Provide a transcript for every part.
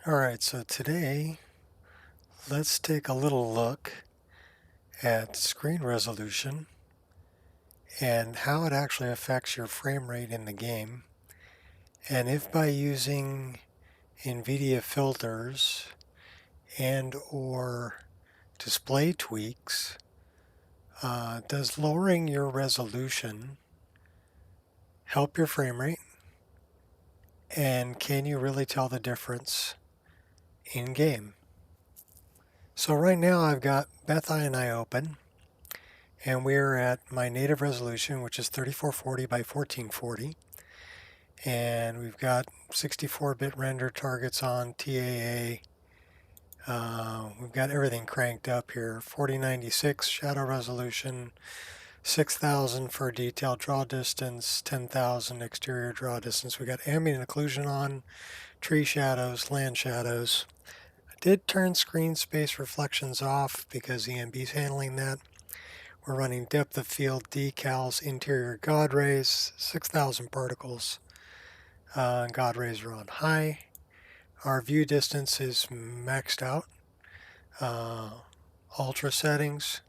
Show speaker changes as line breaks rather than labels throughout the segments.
Alright, so today let's take a little look at screen resolution and how it actually affects your frame rate in the game, and if by using nVidia filters and or display tweaks, does lowering your resolution help your frame rate, and can you really tell the difference in game? So right now I've got Beth and I open, and we're at my native resolution, which is 3440 by 1440, and we've got 64-bit render targets on TAA. We've got everything cranked up here. 4096 shadow resolution, 6000 for detailed draw distance, 10,000 exterior draw distance. We got ambient occlusion on, tree shadows, land shadows. I did turn screen space reflections off because EMB's handling that. We're running depth of field decals, interior God rays, 6,000 particles. God rays are on high. Our view distance is maxed out. Ultra settings,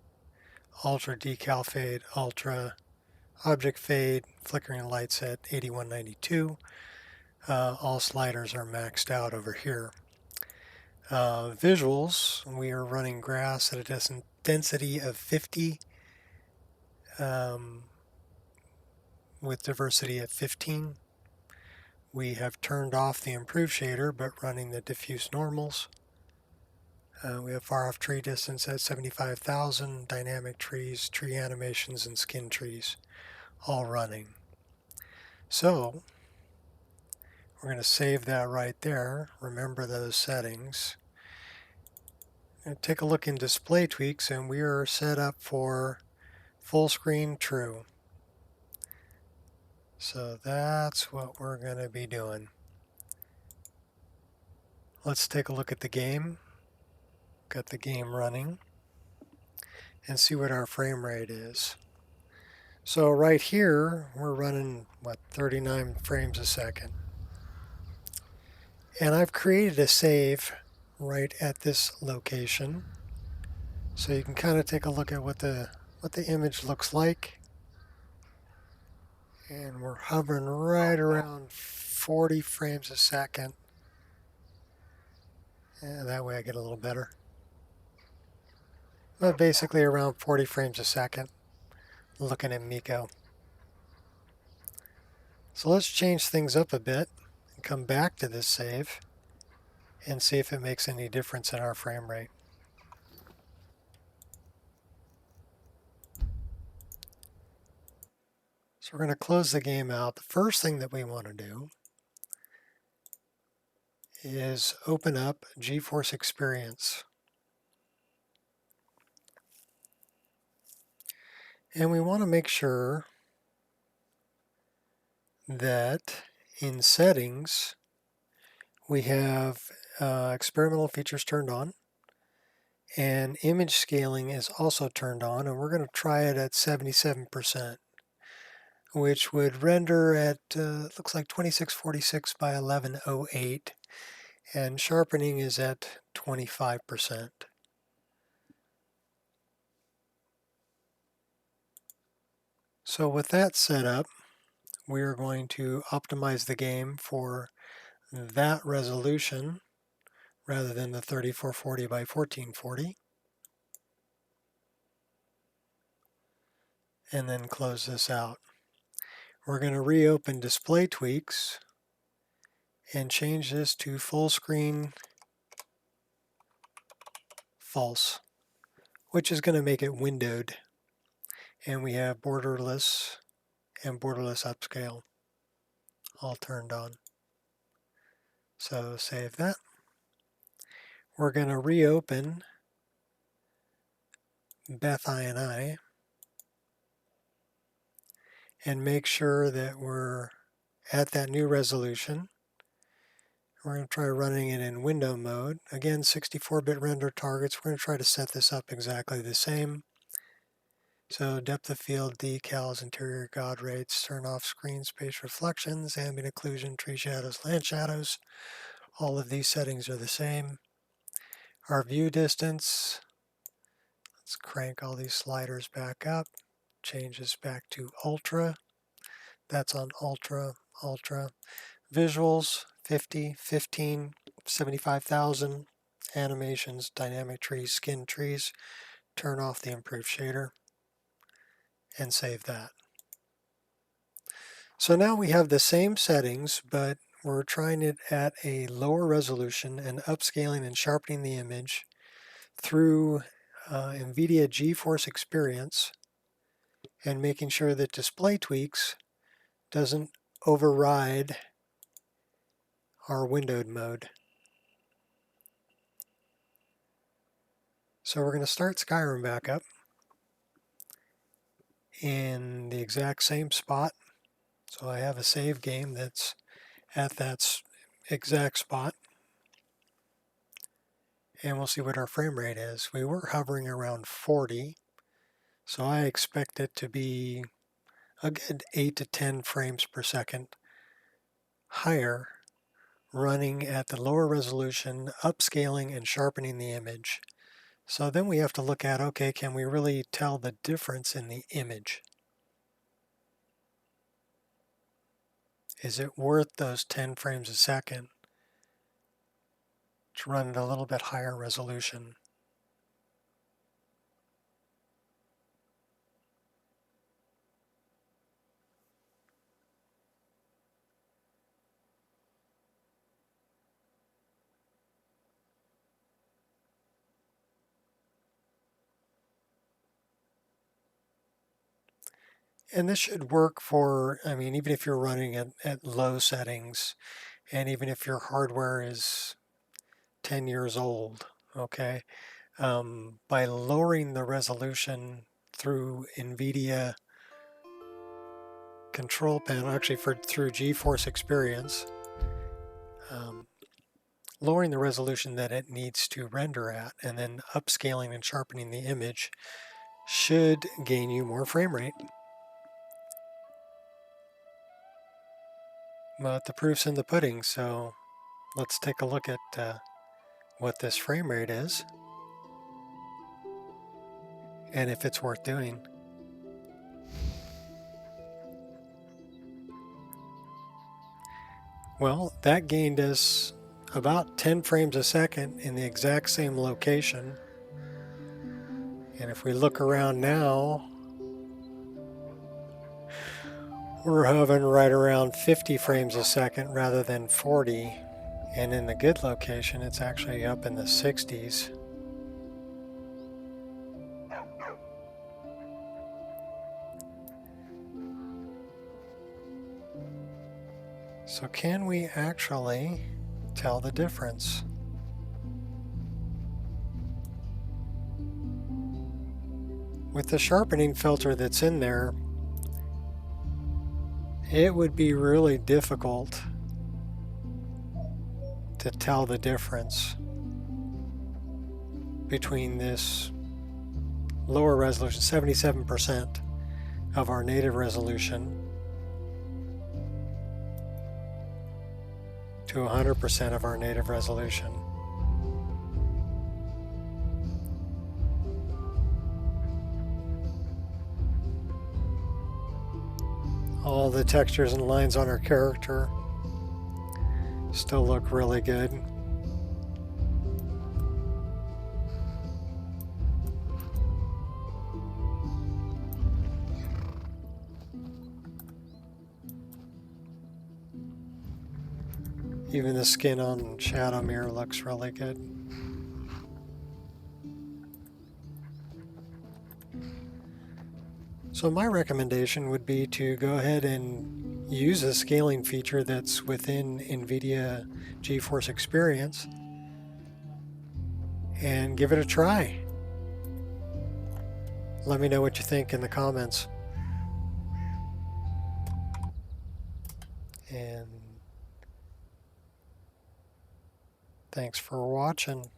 ultra decal fade, ultra object fade, flickering lights at 8192. All sliders are maxed out over here. Visuals, we are running grass at a density of 50. With diversity at 15. We have turned off the improved shader, but running the diffuse normals. We have far off tree distance at 75,000, dynamic trees, tree animations, and skin trees all running. So we're going to save that right there. Remember those settings. And take a look in display tweaks, and we are set up for full screen true. So that's what we're going to be doing. Let's take a look at the game. Got the game running and see what our frame rate is. So right here we're running 39 frames a second, and I've created a save right at this location, so you can kind of take a look at what the image looks like. And we're hovering right around 40 frames a second, and that way I get a little better. But basically around 40 frames a second looking at Miko. So let's change things up a bit and come back to this save and see if it makes any difference in our frame rate. So we're going to close the game out. The first thing that we want to do is open up GeForce Experience. And we want to make sure that in settings we have experimental features turned on, and image scaling is also turned on, and we're going to try it at 77%, which would render at looks like 2646 by 1108, and sharpening is at 25%. So with that set up, we are going to optimize the game for that resolution rather than the 3440 by 1440, and then close this out. We're going to reopen display tweaks and change this to full screen false, which is going to make it windowed. And we have borderless and borderless upscale all turned on. So save that. We're going to reopen Beth I and make sure that we're at that new resolution. We're going to try running it in window mode. Again, 64-bit render targets. We're going to try to set this up exactly the same. So depth of field, decals, interior God rates, turn off screen space reflections, ambient occlusion, tree shadows, land shadows. All of these settings are the same. Our view distance, let's crank all these sliders back up. Change this back to ultra. That's on ultra, ultra. Visuals, 50, 15, 75,000. Animations, dynamic trees, skin trees. Turn off the improved shader and save that. So now we have the same settings, but we're trying it at a lower resolution and upscaling and sharpening the image through nVidia GeForce Experience and making sure that display tweaks doesn't override our windowed mode. So we're going to start Skyrim back up in the exact same spot. So I have a save game that's at that exact spot. And we'll see what our frame rate is. We were hovering around 40. So I expect it to be a good 8 to 10 frames per second higher, running at the lower resolution, upscaling and sharpening the image. So then we have to look at, okay, can we really tell the difference in the image? Is it worth those 10 frames a second to run at a little bit higher resolution? And this should work for, I mean, even if you're running at low settings, and even if your hardware is 10 years old, okay? By lowering the resolution through nVidia control panel, actually through GeForce Experience, lowering the resolution that it needs to render at, and then upscaling and sharpening the image should gain you more frame rate. But the proof's in the pudding, so let's take a look at what this frame rate is and if it's worth doing. Well, that gained us about 10 frames a second in the exact same location. And if we look around now, we're hovering right around 50 frames a second rather than 40. And in the good location, it's actually up in the 60s. So can we actually tell the difference? With the sharpening filter that's in there, it would be really difficult to tell the difference between this lower resolution, 77% of our native resolution, to 100% of our native resolution. All the textures and lines on our character still look really good. Even the skin on Shadow Mirror looks really good. So my recommendation would be to go ahead and use a scaling feature that's within nVidia GeForce Experience and give it a try. Let me know what you think in the comments. And thanks for watching.